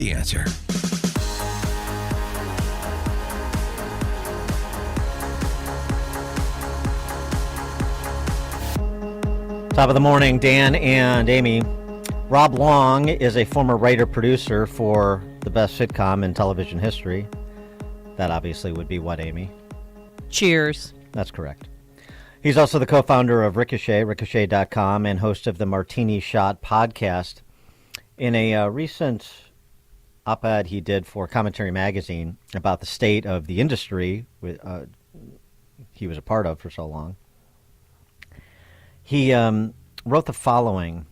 The Answer. Top of the morning, Dan and Amy. Rob Long is a former writer-producer for the best sitcom in television history. That obviously would be what, Amy? Cheers. That's correct. He's also the co-founder of Ricochet, Ricochet.com, and host of the Martini Shot podcast. In a recent op-ed he did for Commentary Magazine about the state of the industry he was a part of for so long, he wrote the following.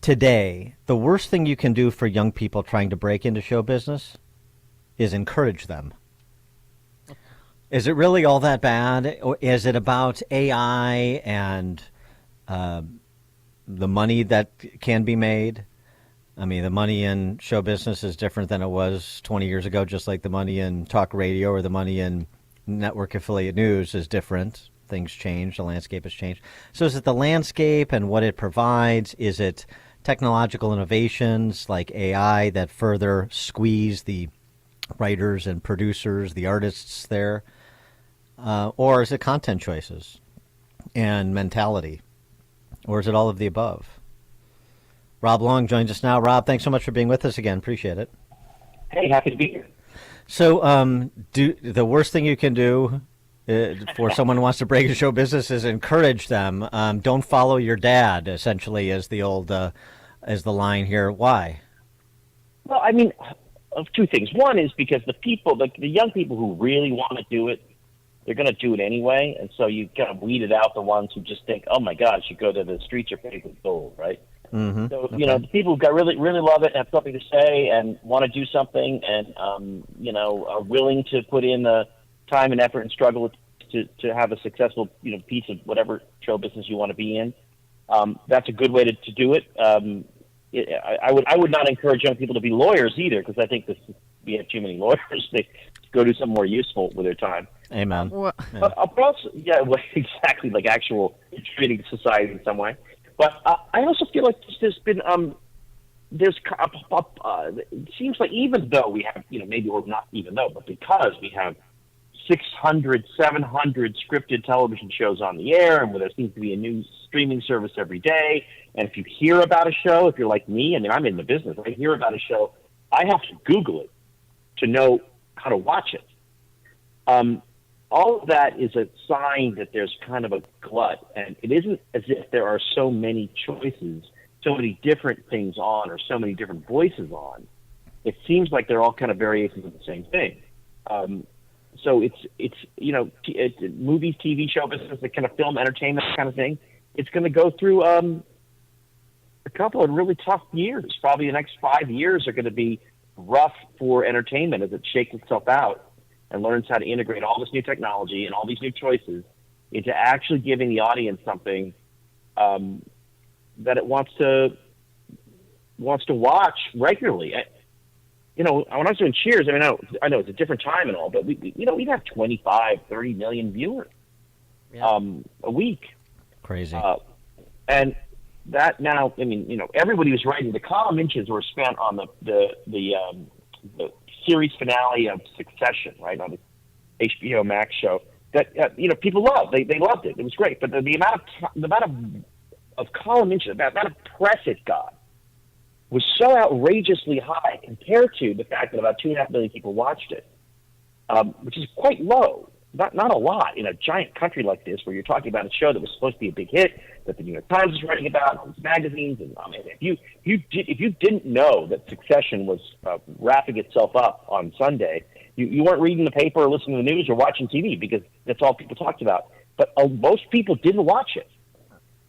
Today, the worst thing you can do for young people trying to break into show business is encourage them. Is it really all that bad? Or is it about AI and the money that can be made? I mean, the money in show business is different than it was 20 years ago, just like the money in talk radio or the money in network affiliate news is different. Things change. The landscape has changed. So is it the landscape and what it provides? Is it technological innovations like AI that further squeeze the writers and producers, the artists there? Or is it content choices and mentality? Or is it all of the above? Rob Long joins us now. Rob, thanks so much for being with us again. Appreciate it. Hey, happy to be here. So the worst thing you can do for someone who wants to break into show business is encourage them. Don't follow your dad, essentially, is the old is the line here. Why? Well, I mean, of two things. One is because the young people who really want to do it, they're going to do it anyway. And so you kind of weeded out the ones who just think, oh, my God, you go to the streets are paved with gold, right? Mm-hmm. So, the people who really love it and have something to say and want to do something and, are willing to put in the time and effort and struggle to have a successful, piece of whatever show business you want to be in. That's a good way to do it. I would not encourage young people to be lawyers either, because I think we have too many lawyers. They go do something more useful with their time. Amen. But also, exactly, like actual contributing to society in some way. But I also feel like there's been it seems like even though we have, maybe or not even though, but because we have 600, 700 scripted television shows on the air, and where there seems to be a new streaming service every day. And if you hear about a show, if you're like me, I mean, I'm in the business. I hear about a show, I have to Google it to know how to watch it. All of that is a sign that there's kind of a glut, and it isn't as if there are so many choices, so many different things on, or so many different voices on. It seems like they're all kind of variations of the same thing. So it's movies, TV show business, the kind of film entertainment kind of thing. It's going to go through a couple of really tough years. Probably the next 5 years are going to be rough for entertainment as it shakes itself out and learns how to integrate all this new technology and all these new choices into actually giving the audience something that it wants to watch regularly. When I was doing Cheers, I mean, I know it's a different time and all, but we'd have 25, 30 million viewers a week. Crazy. And that now, I mean, everybody was writing. The column inches were spent on the series finale of Succession, right, on the HBO Max show that people loved. They loved it. It was great. But the amount of column inches, the amount of press it got, was so outrageously high compared to the fact that about 2.5 million people watched it, which is quite low. Not a lot in a giant country like this, where you're talking about a show that was supposed to be a big hit, that the New York Times was writing about, and all these magazines. And I mean, if you didn't know that Succession was wrapping itself up on Sunday, you weren't reading the paper or listening to the news or watching TV, because that's all people talked about. But most people didn't watch it.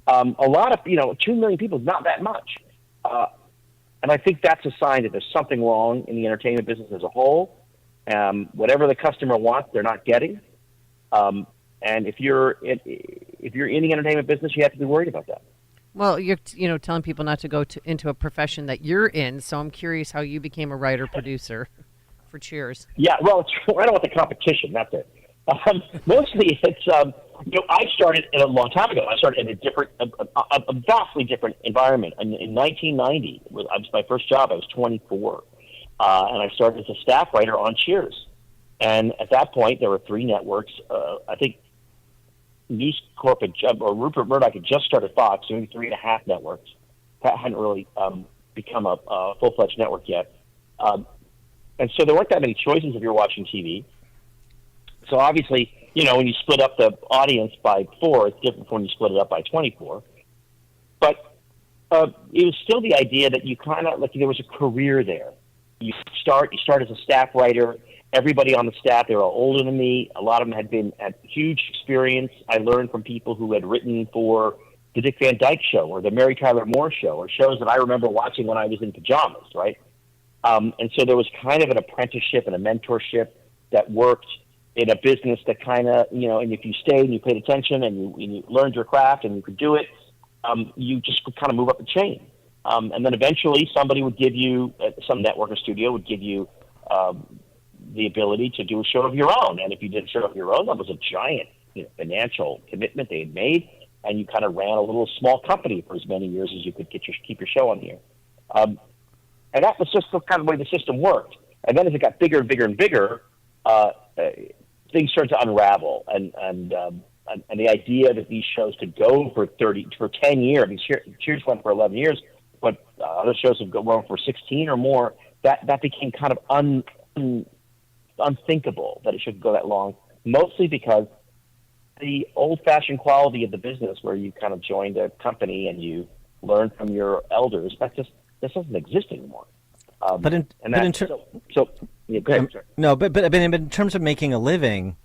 A lot of 2 million people is not that much. And I think that's a sign that there's something wrong in the entertainment business as a whole. Whatever the customer wants, they're not getting. And if you're in the entertainment business, you have to be worried about that. Well, you're telling people not to go into a profession that you're in. So I'm curious how you became a writer producer for Cheers. Yeah, well, it's right on with the competition. That's it. Mostly, it's I started a long time ago. I started in a vastly different environment. In 1990, was my first job. I was 24, and I started as a staff writer on Cheers. And at that point, there were 3 networks. I think News Corp or Rupert Murdoch had just started Fox, maybe 3.5 networks. That hadn't really become a full-fledged network yet. And so there weren't that many choices if you're watching TV. So obviously, when you split up the audience by 4, it's different from when you split it up by 24. But it was still the idea that you kind of, there was a career there. You start as a staff writer. Everybody on the staff, they were all older than me. A lot of them had huge experience. I learned from people who had written for the Dick Van Dyke Show or the Mary Tyler Moore Show, or shows that I remember watching when I was in pajamas, right? And so there was kind of an apprenticeship and a mentorship that worked in a business that kind of, and if you stayed and you paid attention and you learned your craft and you could do it, you just could kind of move up the chain. And then eventually somebody would give you, some network or studio would give you the ability to do a show of your own. And if you did a show of your own, that was a giant financial commitment they had made. And you kind of ran a little small company for as many years as you could keep your show on the air. And that was just the kind of way the system worked. And then as it got bigger and bigger and bigger, things started to unravel, and the idea that these shows could go for 10 years. I mean, Cheers went for 11 years, but other shows have gone for 16 or more. That became kind of unthinkable that it should go that long. Mostly because the old-fashioned quality of the business, where you kind of joined a company and you learn from your elders, that doesn't exist anymore. Yeah, go ahead, no, but in terms of making a living,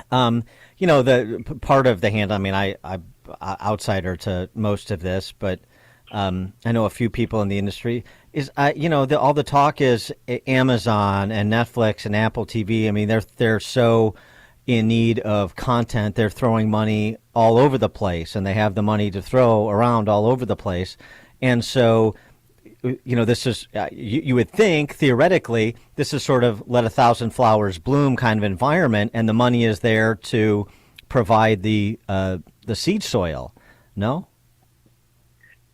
the part of the hand. I mean, I'm outsider to most of this, but I know a few people in the industry. Is all the talk is Amazon and Netflix and Apple TV. I mean, they're so in need of content. They're throwing money all over the place, and they have the money to throw around all over the place, and so. This is, you would think, theoretically, this is sort of let 1,000 flowers bloom kind of environment, and the money is there to provide the seed soil, no?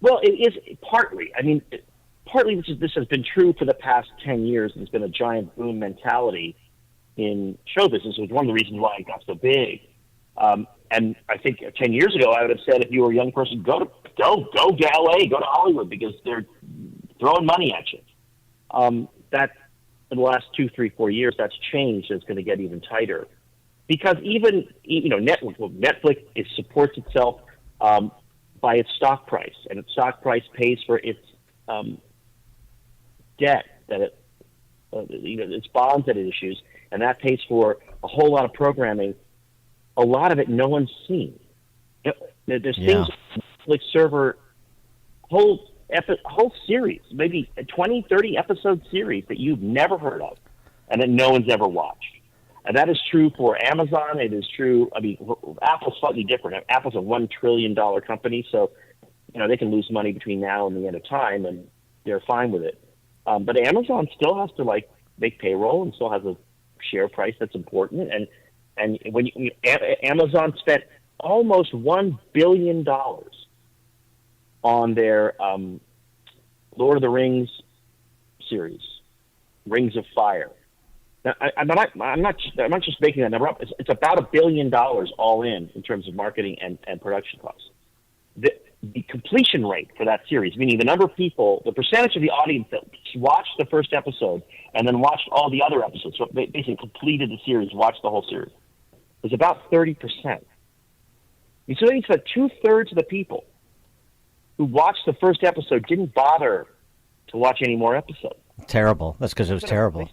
Well, it is partly. I mean, partly this has been true for the past 10 years. There's been a giant boom mentality in show business. It was one of the reasons why it got so big. And I think 10 years ago, I would have said, if you were a young person, go to LA, go to Hollywood, because they're throwing money at you. That in the last 2, 3, 4 years, that's changed. It's going to get even tighter, because even Netflix supports itself by its stock price, and its stock price pays for its debt that its bonds that it issues, and that pays for a whole lot of programming. A lot of it no one's seen. There's things Netflix server whole series, maybe a 20, 30 episode series that you've never heard of and that no one's ever watched. And that is true for Amazon. It is true. I mean, Apple's slightly different. Apple's a $1 trillion company, so they can lose money between now and the end of time, and they're fine with it. But Amazon still has to make payroll and still has a share price that's important. And when Amazon spent almost $1 billion on their Lord of the Rings series, Rings of Fire. Now, I'm not just making that number up. It's about $1 billion all in terms of marketing and production costs. The completion rate for that series, meaning the number of people, the percentage of the audience that watched the first episode and then watched all the other episodes, so basically completed the series, watched the whole series, was about 30%. And so that means that 2/3 of the people who watched the first episode didn't bother to watch any more episodes. Terrible. That's because it was terrible.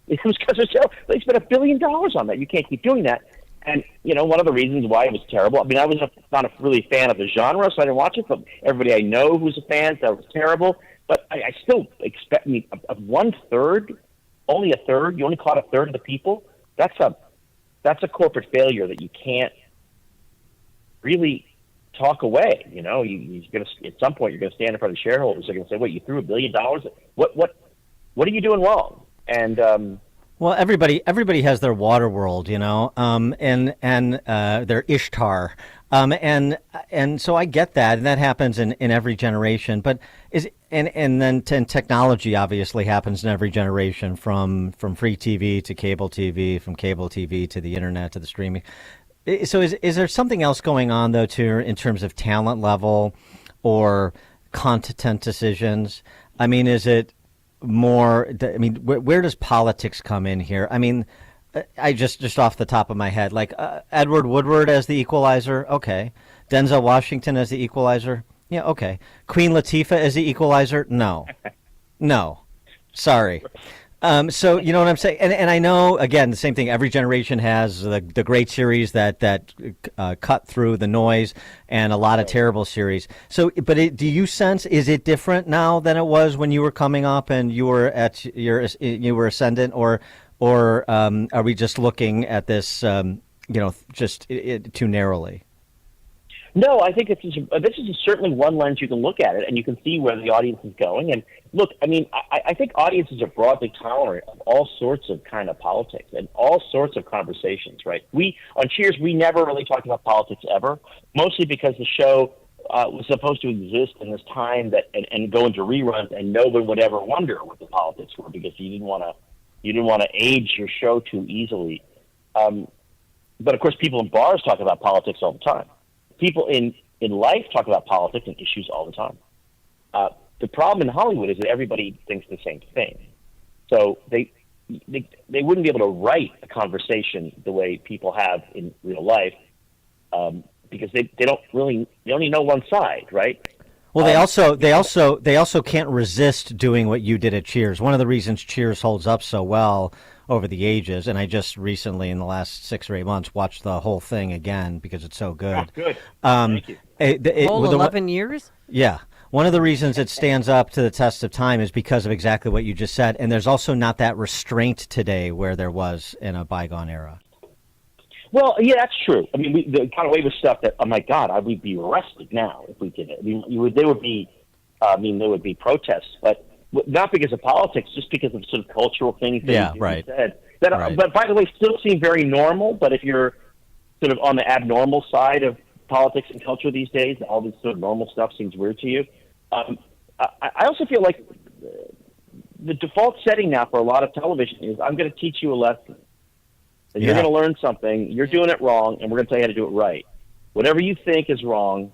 It was because it was terrible. They spent $1 billion on that. You can't keep doing that. And, one of the reasons why it was terrible, I mean, I was not a really fan of the genre, so I didn't watch it, but everybody I know who's a fan said it was terrible. But I still expect, of 1/3, only a third, you only caught a third of the people, that's a corporate failure that you can't really talk away. You're going to, at some point, you're going to stand in front of shareholders. They're going to say, "Wait, you threw $1 billion? What are you doing wrong?" And Well, everybody has their water world, and their Ishtar, and so I get that, and that happens in every generation. But and then technology obviously happens in every generation, from free TV to cable TV, from cable TV to the internet to the streaming. So is there something else going on though, too, in terms of talent level or content decisions? I mean, is it more? I mean, where does politics come in here? I mean, I just off the top of my head, like Edward Woodward as the equalizer, okay. Denzel Washington as the equalizer, yeah, okay. Queen Latifah as the equalizer, no, no, sorry. So you know what I'm saying, and I know again the same thing. Every generation has the great series that cut through the noise, and a lot of terrible series. So, but do you sense, is it different now than it was when you were coming up and you were ascendant, or are we just looking at this just too narrowly? No, I think this is certainly one lens you can look at it, and you can see where the audience is going. And look, I mean, I think audiences are broadly tolerant of all sorts of kind of politics and all sorts of conversations, right? On Cheers, we never really talked about politics ever, mostly because the show was supposed to exist in this time and go into reruns, and no one would ever wonder what the politics were, because you didn't want to age your show too easily. But of course, people in bars talk about politics all the time. People in life talk about politics and issues all the time. The problem in Hollywood is that everybody thinks the same thing. So they wouldn't be able to write a conversation the way people have in real life, because they only know one side, right? Well, they also can't resist doing what you did at Cheers. One of the reasons Cheers holds up so well over the ages, and I just recently, in the last 6 or 8 months, watched the whole thing again because it's so good. Good. Thank you. Whole 11 years? Yeah. One of the reasons it stands up to the test of time is because of exactly what you just said, and there's also not that restraint today where there was in a bygone era. Well, yeah, that's true. I mean, the kind of way with stuff that, oh my God, I would be arrested now if we did it. I mean, there would be protests, but not because of politics, just because of sort of cultural things that you said. Right. But by the way, still seem very normal. But if you're sort of on the abnormal side of politics and culture these days, all this sort of normal stuff seems weird to you. I also feel like the default setting now for a lot of television is, I'm going to teach you a lesson. And you're going to learn something. You're doing it wrong, and we're going to tell you how to do it right. Whatever you think is wrong,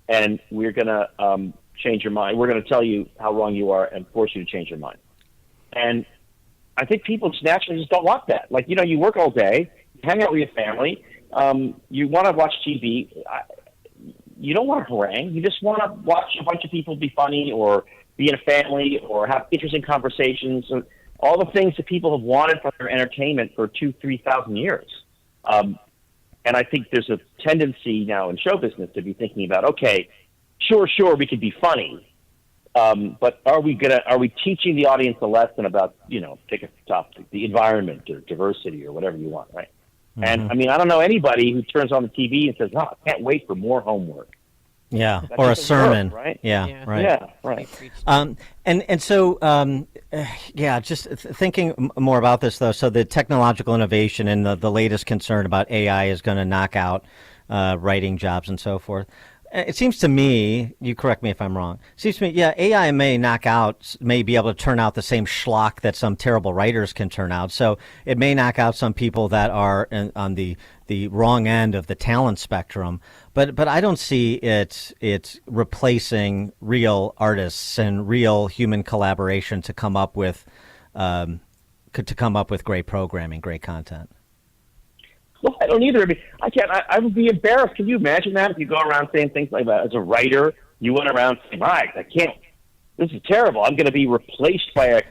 and we're going to change your mind. We're going to tell you how wrong you are and force you to change your mind. And I think people just naturally just don't want that. Like, you work all day, you hang out with your family, you want to watch TV. You don't want to harangue. You just want to watch a bunch of people be funny, or be in a family, or have interesting conversations, and all the things that people have wanted from their entertainment for 2,000-3,000 years. And I think there's a tendency now in show business to be thinking about, okay, sure, we could be funny, but are we teaching the audience a lesson about, pick a topic, the environment or diversity or whatever you want, right? Mm-hmm. And I mean, I don't know anybody who turns on the TV and says, "Oh, I can't wait for more homework." Yeah, or a sermon, work, right? Yeah, right. Yeah, right. And so, just thinking more about this though. So the technological innovation and the latest concern about AI is going to knock out writing jobs and so forth. It seems to me, you correct me if I'm wrong, it seems to me, AI may be able to turn out the same schlock that some terrible writers can turn out. So it may knock out some people that are on the wrong end of the talent spectrum. But I don't see it replacing real artists and real human collaboration to come up with great programming, great content. Well, I don't either. I mean, I can't. I would be embarrassed. Can you imagine that if you go around saying things like that as a writer? You went around saying, "I can't. This is terrible. I'm going to be replaced by a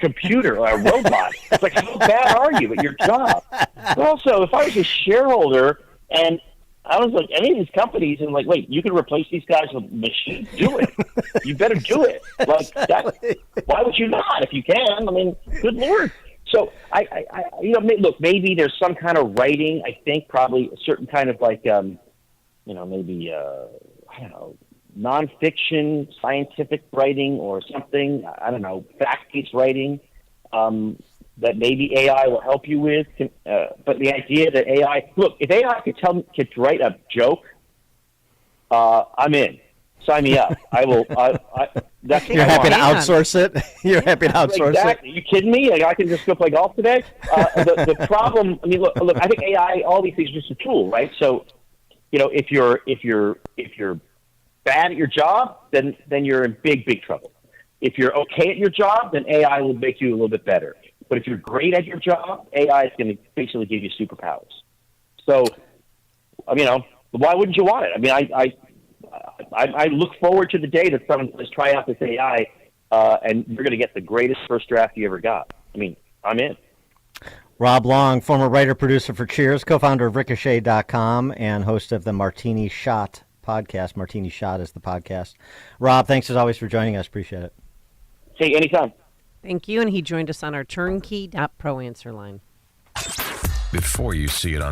computer or a robot." It's like, how bad are you at your job? But also, if I was a shareholder and I was like any of these companies, and like, wait, you can replace these guys with machines? Do it. You better do it. Like that. Why would you not? If you can, I mean, good Lord. So look, maybe there's some kind of writing. I think probably a certain kind of like, maybe I don't know, nonfiction, scientific writing or something. I don't know, fact-based writing. that maybe AI will help you with. But the idea that AI, look, if AI could write a joke, I'm in. Sign me up. I will. That's You're happy to outsource it. You're happy to outsource exactly. it. Are you kidding me? Like, I can just go play golf today. The problem. I mean, look. I think AI. All these things are just a tool, right? So, if you're bad at your job, then you're in big trouble. If you're okay at your job, then AI will make you a little bit better. But if you're great at your job, AI is going to basically give you superpowers. So, why wouldn't you want it? I mean, I look forward to the day that someone says, try out this AI, and you're going to get the greatest first draft you ever got. I mean, I'm in. Rob Long, former writer-producer for Cheers, co-founder of Ricochet.com, and host of the Martini Shot podcast. Martini Shot is the podcast. Rob, thanks as always for joining us. Appreciate it. Hey, anytime. Thank you. And he joined us on our turnkey.pro answer line. Before you see it on